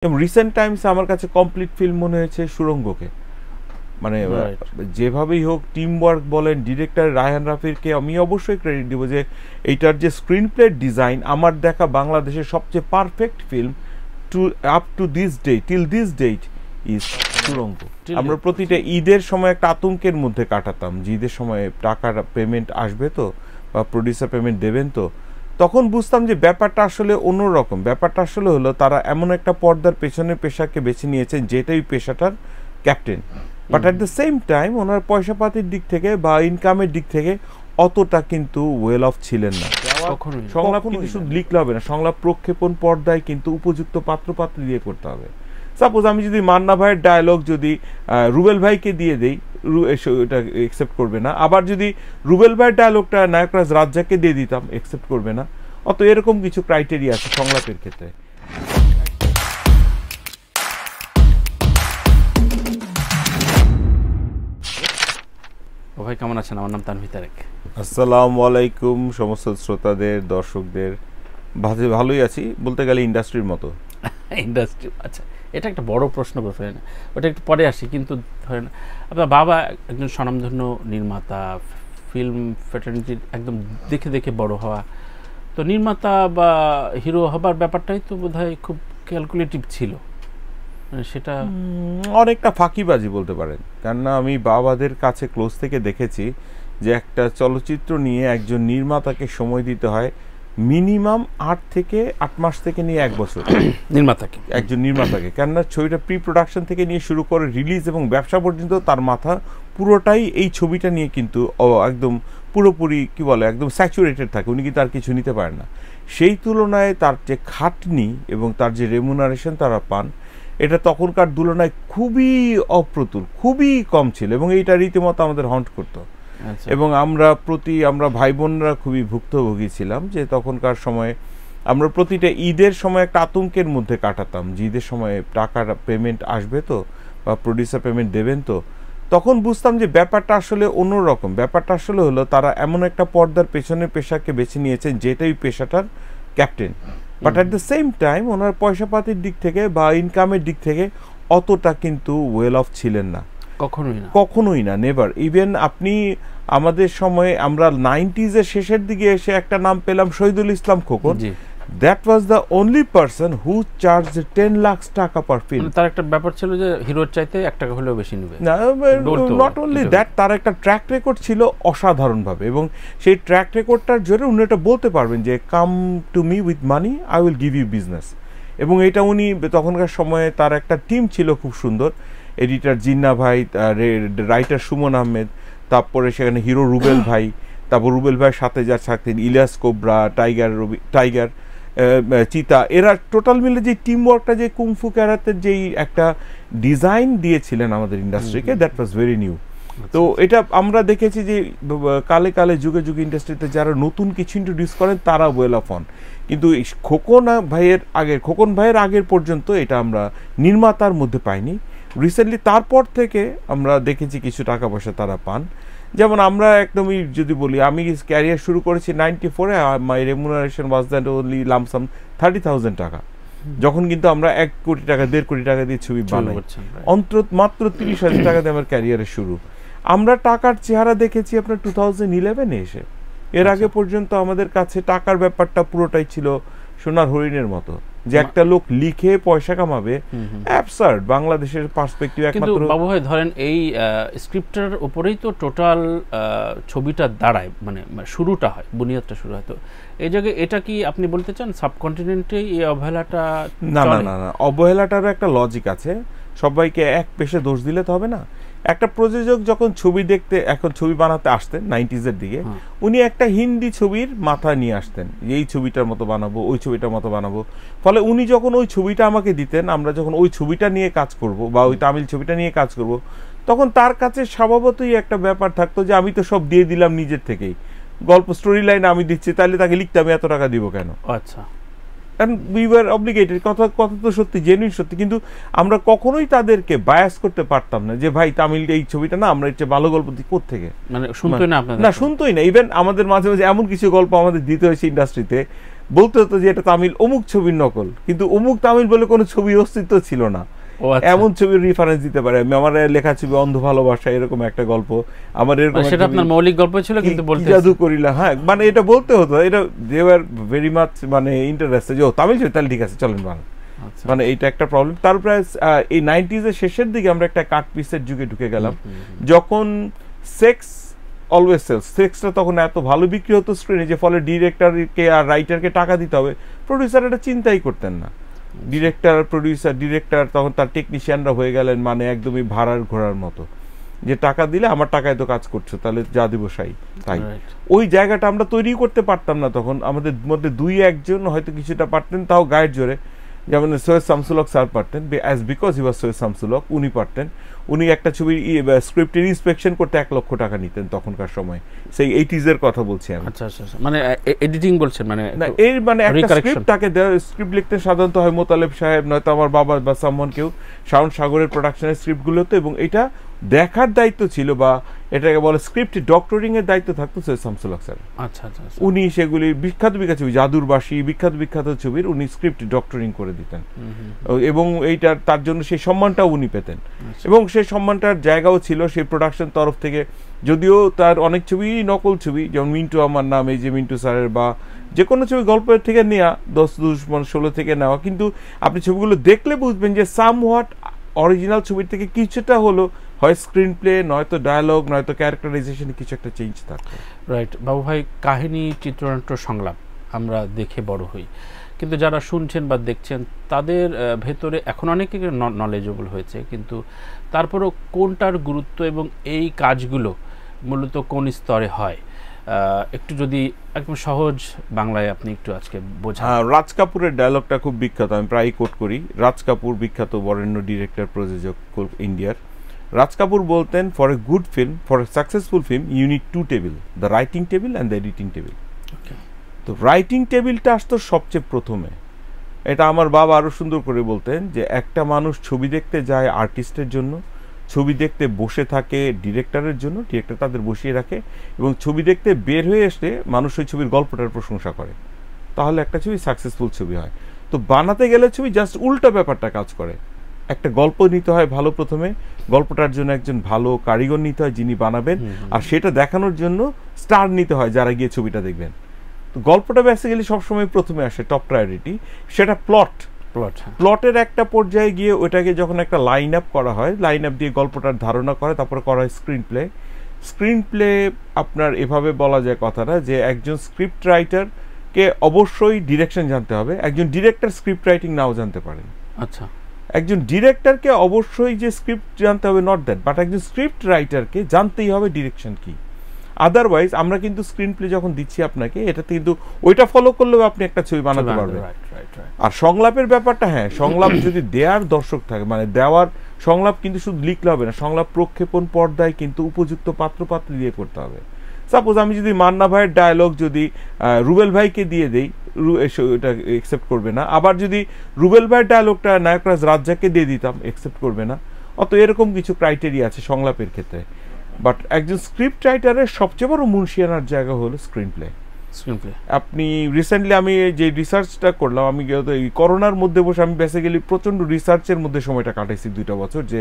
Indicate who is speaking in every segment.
Speaker 1: এবং recent Times আমার কাছে কমপ্লিট ফিল্ম মনে হয়েছে সুড়ঙ্গকে। মানে যেভাবেই হোক টিম ওয়ার্ক বলেন, ডিরেক্টর রায়হান রাফিরকে আমি অবশ্যই ক্রেডিট দেবো যে এইটার যে স্ক্রিন প্লে ডিজাইন আমার দেখা বাংলাদেশের সবচেয়ে perfect film up to this day, till this date is Surongo. আমরা প্রতিটা ঈদের সময় একটা আতঙ্কের মধ্যে কাটাতাম যে ঈদের সময় টাকার পেমেন্ট আসবে তো, বা প্রডিউসার পেমেন্ট দেবেন তো। তখন বুঝতাম যে ব্যাপারটা আসলে অন্যরকম। ব্যাপারটা আসলে হলো তারা এমন একটা পর্দার পেছনের পেশাকে বেছে নিয়েছেন যেটাই পেশাটার captain, but at the same time ওনার পয়সাপাতির দিক থেকে বা ইনকামের দিক থেকে অতটা কিন্তু ওয়েল অফ ছিলেন না। সংলাপ কিন্তু শুধু লিখলে হবে না, সংলাপ প্রক্ষেপণ পর্দায় কিন্তু উপযুক্ত পাত্রপাত্রী দিয়ে করতে হবে। সাপোজ আমি যদি মান্না ভাইয়ের ডায়লগ যদি রুবেল ভাইকে দিয়ে দেই, ওটা একসেপ্ট করবে না। আবার যদি রুবেল ভাইয়ের ডায়লগটা নায়করাজ রাজ্জাককে দিয়ে দিতাম, একসেপ্ট করবে না। অত এরকম কিছু ক্রাইটেরিয়া আছে সংলাপের ক্ষেত্রে।
Speaker 2: ভাই কেমন আছেন? আমার নাম তানভীর তারেক।
Speaker 1: আসসালামু আলাইকুম সমস্ত শ্রোতাদের, দর্শকদের। ভালোই আছি বলতে গেলে ইন্ডাস্ট্রির মতো।
Speaker 2: ইন্ডাস্ট্রি, আচ্ছা, এটা একটা বড় প্রশ্ন করতে না, ওটা একটু পরে আসি। কিন্তু ধরেন আপনার বাবা একজন স্বনামধন্য নির্মাতা, ফিল্ম ফ্র্যাটার্নিটির একদম দেখে দেখে বড় হওয়া, তো নির্মাতা বা হিরো হবার ব্যাপারটাই তো বোধহয় খুব ক্যালকুলেটিভ ছিল। সেটা
Speaker 1: অনেকটা ফাঁকিবাজি বলতে পারেন, কেননা আমি বাবাদের কাছে ক্লোজ থেকে দেখেছি যে একটা চলচ্চিত্র নিয়ে একজন নির্মাতাকে সময় দিতে হয় মিনিমাম 8 থেকে 8 মাস থেকে নিয়ে 1 বছর একজন নির্মাতাকে। কেননা ছবিটা প্রি প্রোডাকশন থেকে নিয়ে শুরু করে রিলিজ এবং ব্যবসা পর্যন্ত তার মাথা পুরোটাই এই ছবিটা নিয়ে কিন্তু একদম পুরোপুরি কি বলে একদম স্যাচুরেটেড থাকে, উনি কিন্তু আর কিছু নিতে পারেন না। সেই তুলনায় তার যে খাটনি এবং তার যে রেমুনারেশন তারা পান, এটা তখনকার তুলনায় খুবই অপ্রতুল, খুবই কম ছিল এবং এইটা রীতিমতো আমাদের হন্ট করতো। এবং আমরা ভাই বোনরা খুবই ভুক্তভোগী ছিলাম যে তখনকার সময়ে আমরা প্রতিটা ঈদের সময় একটা আতঙ্কের মধ্যে কাটাতাম যে ঈদের সময় টাকার পেমেন্ট আসবে তো, বা প্রডিউসার পেমেন্ট দেবেন তো। তখন বুঝতাম যে ব্যাপারটা আসলে অন্যরকম। ব্যাপারটা আসলে হলো তারা এমন একটা পর্দার পেছনের পেশাকে বেছে নিয়েছেন যেটাই পেশাটার captain, but at the same time ওনার পয়সাপাতির দিক থেকে বা ইনকামের দিক থেকে অতটা কিন্তু ওয়েল অফ ছিলেন না, কখনোই না, নেভার। ইভেন আপনি আমাদের সময়ে আমরা 90s-এর শেষের দিকে এসে একটা নাম পেলাম Shahidul Islam Khokon. That was the only person who charged 10 lakh টাকা পার ফিল্ম।
Speaker 2: তার একটা ব্যাপার ছিল যে হিরোর চাইতে 1 টাকা হলেও বেশি নেবে না।
Speaker 1: নট অনলি দ্যাট, তার একটা ট্র্যাক রেকর্ড ছিল অসাধারণভাবে, এবং সেই ট্র্যাক রেকর্ডটার জন্য উনি এটা বলতে পারবেন যে come to me with money, I will give you business. এবং এটা উনি তখনকার সময়ে তার একটা টিম ছিল খুব সুন্দর, এডিটর জিন্না ভাই, রাইটার সুমন আহমেদ, তারপরে সেখানে হিরো রুবেল ভাই, তারপর রুবেল ভাইয়ের সাথে যার থাকতেন ইলিয়াস কোবরা, টাইগার, চিতা, এরা টোটাল মিলে যে টিম ওয়ার্কটা, যে কুংফু ক্যারাতের যেই একটা ডিজাইন দিয়েছিলেন আমাদের ইন্ডাস্ট্রিকে, দ্যাট ওয়াজ ভেরি নিউ। তো এটা আমরা দেখেছি যে কালে কালে যুগে যুগে ইন্ডাস্ট্রিতে যারা নতুন কিছু ইন্ট্রোডিউস করেন তারা ওয়েল অফ অন, কিন্তু খোকন ভাইয়ের আগের পর্যন্ত এটা আমরা নির্মাতার মধ্যে পাইনি। রিসেন্টলি তারপর থেকে আমরা দেখেছি কিছু টাকা পয়সা তারা পান। যেমন আমরা একদমই যদি বলি, আমি ক্যারিয়ার শুরু করেছি 94-এ, my remuneration was that only lump sum 30,000 টাকা, যখন কিন্তু আমরা 1 কোটি টাকা 1.5 কোটি টাকা দিয়ে ছবি বানাই। মাত্র 30,000 টাকা দিয়ে আমার ক্যারিয়ারের শুরু। আমরা টাকার চেহারা দেখেছি আপনার 2011-এ এসে। এর আগে পর্যন্ত আমাদের কাছে টাকার ব্যাপারটা পুরোটাই ছিল সোনার হরিণের মতো, যে একটা লোক লিখে পয়সা কামাবে, অ্যাবসার্ড বাংলাদেশের পার্সপেক্টিভ।
Speaker 2: একমাত্র বাবু ভাই ধরেন এই স্ক্রিপ্টের উপরেই তো টোটাল ছবিটা দাঁড়ায়, মানে শুরুটা হয়, বুনিয়াদটা শুরু হয়। তো এই জায়গায় এটা কি আপনি বলতে চান সাবকন্টিনেন্টে এই অবহেলাটা?
Speaker 1: না, অবহেলাটারও একটা লজিক আছে। সবাইকে এক পেশে দোষ দিলে তো হবে না। একটা প্রযোজক যখন ছবি বানাতে আসতেন 90s-এর দিকে, উনি একটা হিন্দি ছবির মাথা নিয়ে আসতেন, এই ছবিটার মতো বানাবো, ওই ছবিটার মতো বানাবো। ফলে উনি যখন ওই ছবিটা আমাকে দিতেন, আমরা যখন ওই ছবিটা নিয়ে কাজ করব বা ওই তামিল ছবিটা নিয়ে কাজ করব, তখন তার কাছে স্বভাবতই একটা ব্যাপার থাকতো যে আমি তো সব দিয়ে দিলাম নিজের থেকেই, গল্প স্টোরি লাইন আমি দিচ্ছি, তাহলে তাকে লিখতে আমি এত টাকা দিব কেন?
Speaker 2: আচ্ছা,
Speaker 1: উই ওয়ার অব্লিগেটেড। কথা তো সত্যি, জেনুইন সত্যি, কিন্তু আমরা কখনোই তাদেরকে বায়াস করতে পারতাম না যে ভাই তামিল এই ছবিটা না, আমরা এর ভালো গল্প দিই কোত্থেকে,
Speaker 2: মানে শুনতোই না।
Speaker 1: ইভেন আমাদের মাঝে মাঝে এমন কিছু গল্প আমাদের দিতে হয়েছে ইন্ডাস্ট্রিতে, বলতে হতো যে এটা তামিল অমুক ছবির নকল, কিন্তু অমুক তামিল বলে কোনো ছবির অস্তিত্ব ছিল না। এমন ছবির রেফারেন্স দিতে পারে। আমার লেখা ছবি অন্ধ ভালোবাসা, এরকম একটা গল্প, আমার এরকম
Speaker 2: সেটা আপনার মৌলিক গল্প ছিল, কিন্তু বলতে
Speaker 1: জাদু করিলা, হ্যাঁ মানে এটা বলতে হতো, এটা দে ওয়ার ভেরি মাচ মানে ইন্টারেস্টেড যে ও তামিল ছবি তাহলে ঠিক আছে চলেন বানান, মানে এইটা একটা প্রবলেম। তারপরে এই 90s এর শেষের দিকে আমরা একটা কাট পিসের যুগে ঢুকে গেলাম, যখন সেক্স অলওয়েজ সেলস, সেক্সটা তখন এত ভালো বিক্রি হতো স্ক্রিনে, যে ফলে ডিরেক্টরকে আর রাইটারকে টাকা দিতে হবে, প্রডিউসার এটা চিন্তাই করতেন না। ডিরেক্টর প্রডিউসার ডিরেক্টর তখন তার টেকনিশিয়ানরা হয়ে গেলেন মানে একদমই ভাড়ার ঘোড়ার মতো, যে টাকা দিলে আমার টাকায় তো কাজ করছো, তাহলে যা দিব সাই তাই। ওই জায়গাটা আমরা তৈরি করতে পারতাম না তখন, আমাদের মধ্যে 2-1 হয়তো কিছুটা পারতেন, তাও গায়ের জোরে, যেমন সৈয়দ শামসুল হক স্যার পারতেন, বিকজ হি ওয়াজ সৈয়দ শামসুল হক, উনি পারতেন। উনি একটা ছবির স্ক্রিপ্টের ইন্সপেকশন করতে 1 লক্ষ টাকা নিতেন তখনকার সময়, সেই 80s এর কথা বলছি আমি।
Speaker 2: আচ্ছা আচ্ছা, মানে এডিটিং বলছেন, মানে
Speaker 1: না এর মানে একটা স্ক্রিপ্ট তাকে স্ক্রিপ্ট লিখতে সাধারণত হয় মোতালেব সাহেব, নয়তো আমার বাবা বা সামওয়ান কেউ, শাওন সাগরের প্রোডাকশনের স্ক্রিপ্টগুলোতে, এবং এটা দেখার দায়িত্ব ছিল বা এটাকে বলে স্ক্রিপ্ট ডক্টরিং এর দায়িত্ব থাকতো সৈয়দ শামসুল হক স্যার।
Speaker 2: আচ্ছা আচ্ছা,
Speaker 1: উনি সেগুলি বিখ্যাত ছবি, জাদুরবাসী, বিখ্যাত ছবির উনি স্ক্রিপ্ট ডক্টরিং করে দিতেন, এবং এইটার তার জন্য সেই সম্মানটাও উনি পেতেন, এবং সেই সম্মানটার জায়গাও ছিল সেই প্রোডাকশন তরফ থেকে। যদিও তার অনেক ছবি নকল ছবি, যেমন মিন্টু আমার নাম, এই যে মিন্টু স্যারের, বা যে কোনো ছবি গল্পের থেকে নেওয়া, 10 দুশমন 16 থেকে নেওয়া, কিন্তু আপনি ছবিগুলো দেখলে বুঝবেন যে সাম হোয়াট অরিজিনাল ছবির থেকে কিছুটা হলো হয় স্ক্রিন প্লে, নয়তো ডায়ালগ, নয়তো ক্যারেক্টারাইজেশনে কিছু একটা চেঞ্জ থাকে।
Speaker 2: রাইট বাবু ভাই, কাহিনী, চিত্রনাট্য, সংলাপ আমরা দেখে বড় হই, কিন্তু যারা শুনছেন বা দেখছেন তাদের ভেতরে এখন অনেকে নলেজেবল হয়েছে, কিন্তু তারপরও কোনটার গুরুত্ব এবং এই কাজগুলো মূলত কোন স্তরে হয়, একটু যদি একদম সহজ বাংলায় আপনি একটু আজকে বোঝান।
Speaker 1: রাজ কাপুরের ডায়লগটা খুব বিখ্যাত, আমি প্রায়ই কোট করি। রাজ কাপুর বিখ্যাত বরেণ্য ডিরেক্টর, প্রযোজক ইন্ডিয়ার। রাজ কাপুর বলতেন, for a good film, for a successful film, you need 2 table, the writing table and the editing table. তো রাইটিং টেবিলটা আসতো সবচেয়ে প্রথমে। এটা আমার বাবা আরও সুন্দর করে বলতেন যে একটা মানুষ ছবি দেখতে যায় আর্টিস্টের জন্য, ছবি দেখতে বসে থাকে ডিরেক্টরের জন্য, ডিরেক্টর তাদের বসিয়ে রাখে, এবং ছবি দেখতে বের হয়ে আসলে মানুষ ওই ছবির গল্পটার প্রশংসা করে, তাহলে একটা ছবি সাকসেসফুল ছবি হয়। তো বানাতে গেলে ছবি জাস্ট উল্টা ব্যাপারটা কাজ করে। একটা গল্প নিতে হয় ভালো, প্রথমে গল্পটার জন্য একজন ভালো কারিগর নিতে হয় যিনি বানাবেন, আর সেটা দেখানোর জন্য স্টার নিতে হয় যারা গিয়ে ছবিটা দেখবেন। তো গল্পটা বেসিক্যালি সবসময় প্রথমে আসে, টপ প্রায়োরিটি, সেটা প্লটের একটা পর্যায়ে গিয়ে ওটাকে যখন একটা লাইন আপ করা হয়, লাইন আপ দিয়ে গল্পটার ধারণা করে, তারপরে করা হয় স্ক্রিন প্লে। আপনার এভাবে বলা যায় কথাটা যে একজন স্ক্রিপ্ট রাইটারকে অবশ্যই ডিরেকশন জানতে হবে, একজন ডিরেক্টর স্ক্রিপ্ট রাইটিং নাও জানতে পারেন।
Speaker 2: আচ্ছা,
Speaker 1: একজন ডিরেক্টরকে অবশ্যই যে স্ক্রিপ্ট জানতে হবে, নট দ্যাট, বাট একজন স্ক্রিপ্ট রাইটারকে জানতেই হবে ডিরেকশন কি। আদারওয়াইজ আমরা কিন্তু স্ক্রিন প্লে যখন দিচ্ছি আপনাকে, এটাতে কিন্তু ওইটা ফলো করলেও আপনি একটা ছবি বানাতে পারবেন। আর সংলাপের ব্যাপারটা, হ্যাঁ সংলাপ যদি দেওয়ার দর্শক থাকে, মানে দেওয়ার সংলাপ কিন্তু শুধু লিখলে হবে না, সংলাপ প্রক্ষেপণ পর্দায় কিন্তু উপযুক্ত পাত্রপাত্রী দিয়ে করতে হবে। সাপোজ আমি যদি মান্না ভাইয়ের ডায়লগ যদি রুবেল ভাইকে দিয়ে দেই, ওটা একসেপ্ট করবে না। আবার যদি রুবেল ভাইয়ের ডায়লগটা নায়করাজ রাজ্জাককে দিয়ে দিতাম, একসেপ্ট করবে না। অত এরকম কিছু ক্রাইটেরিয়া আছে সংলাপের ক্ষেত্রে। বাট একজন স্ক্রিপ্ট রাইটারের সবচেয়ে বড় মুন্সিয়ানার জায়গা হলো স্ক্রিন প্লে। আপনি রিসেন্টলি আমি যে রিসার্চটা করলাম, আমি এই করোনার মধ্যে বসে আমি বেসিক্যালি প্রচণ্ড রিসার্চের মধ্যে সময়টা কাটাইছি 2টা বছর, যে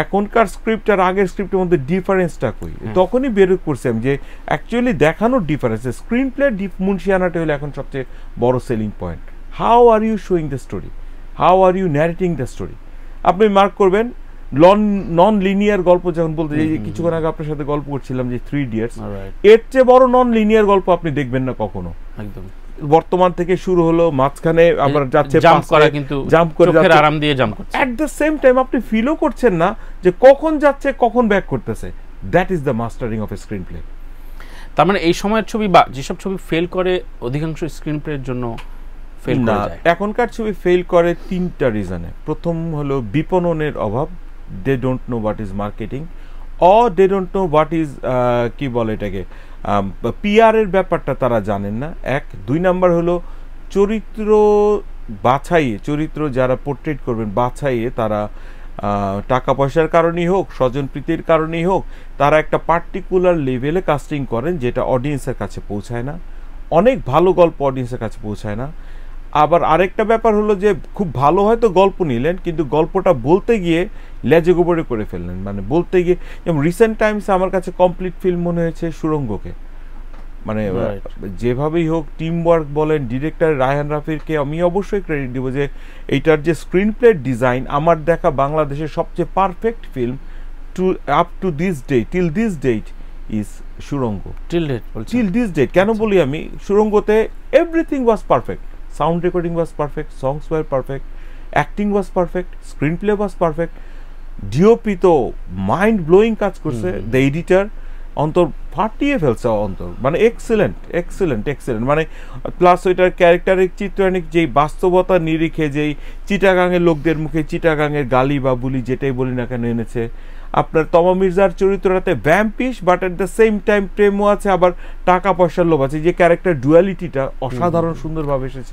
Speaker 1: এখনকার স্ক্রিপ্ট আর আগের স্ক্রিপ্টের মধ্যে ডিফারেন্সটা কই। তখনই বের করছি আমি যে অ্যাকচুয়ালি দেখানোর ডিফারেন্স, স্ক্রিন প্লে মুন্সিয়ানাটা হলো এখন সবচেয়ে বড় selling point. How are you showing the story, how are you narrating the story. আপনি মার্ক করবেন নন লিনিয়ার গল্প যখন বলতে, যে কিছুক্ষণ আগে আপনার সাথে গল্প করছিলাম যে 3 ইডিয়টস, এর চেয়ে বড় নন লিনিয়ার গল্প আপনি দেখবেন না কখনো। একদম বর্তমান থেকে শুরু হলো, মাঝখানে আবার যাচ্ছে জাম্প করে যাচ্ছে,
Speaker 2: আরাম দিয়ে জাম্প করছে,
Speaker 1: এট দ্য সেম টাইম আপনি ফিলও করছেন না যে কখন যাচ্ছে কখন ব্যাক করতেছে। That is the mastering of A screen play.
Speaker 2: তার মানে এই সময়ের ছবি বা যেসব ছবি ফেল করে অধিকাংশ স্ক্রিন প্লের জন্য ফেল করে যায়।
Speaker 1: এখনকার ছবি ফেল করে 3টা রিজনে। প্রথম হলো বিপণনের অভাব, they don't know what is marketing, or they don't know what is কি বলে এটাকে পিআর এর ব্যাপারটা তারা জানেন না। 2 নাম্বার হলো চরিত্র বাছাইয়ে, চরিত্র যারা পোর্ট্রেট করবেন বাছাইয়ে তারা টাকা পয়সার কারণেই হোক, স্বজনপ্রীতির কারণেই হোক, তারা একটা পার্টিকুলার লেভেলে কাস্টিং করেন যেটা অডিয়েন্সের কাছে পৌঁছায় না। অনেক ভালো গল্প অডিয়েন্সের কাছে পৌঁছায় না। আবার আরেকটা ব্যাপার হলো যে খুব ভালো হয়তো গল্প নিলেন, কিন্তু গল্পটা বলতে গিয়ে লেজে গোবরে করে ফেললেন, মানে বলতে গিয়ে। যেমন রিসেন্ট টাইমসে আমার কাছে কমপ্লিট ফিল্ম মনে হয়েছে সুড়ঙ্গকে, মানে যেভাবেই হোক টিম ওয়ার্ক বলেন, ডিরেক্টর রায়হান রাফিরকে আমি অবশ্যই ক্রেডিট দিব যে এইটার যে স্ক্রিন প্লে ডিজাইন আমার দেখা বাংলাদেশের সবচেয়ে perfect film to up to this day, till this date is Surongo. Till this date কেন বলি আমি, সুড়ঙ্গতে everything was perfect, sound recording was perfect, songs were perfect, acting was perfect, screenplay was perfect, DOP তো mind blowing কাজ করছে, the editor Antar ফাটিয়ে ফেলছে অন্তর, মানে এক্সেলেন্ট এক্সেলেন্ট এক্সেলেন্ট, মানে প্লাস ওইটার ক্যারেক্টারের চিত্রায়নিক যেই বাস্তবতা নিরিখে যেই চিটাগাঙের লোকদের মুখে চিটাগাঙের গালি বা বুলি যেটাই বলি না কেন এনেছে। আপনার তমা মির্জার চরিত্রটাতে vampish, but at the same time প্রেমও আছে, আবার টাকা পয়সার লোভ আছে, যে ক্যারেক্টার ডুয়ালিটিটা অসাধারণ সুন্দরভাবে এসেছে।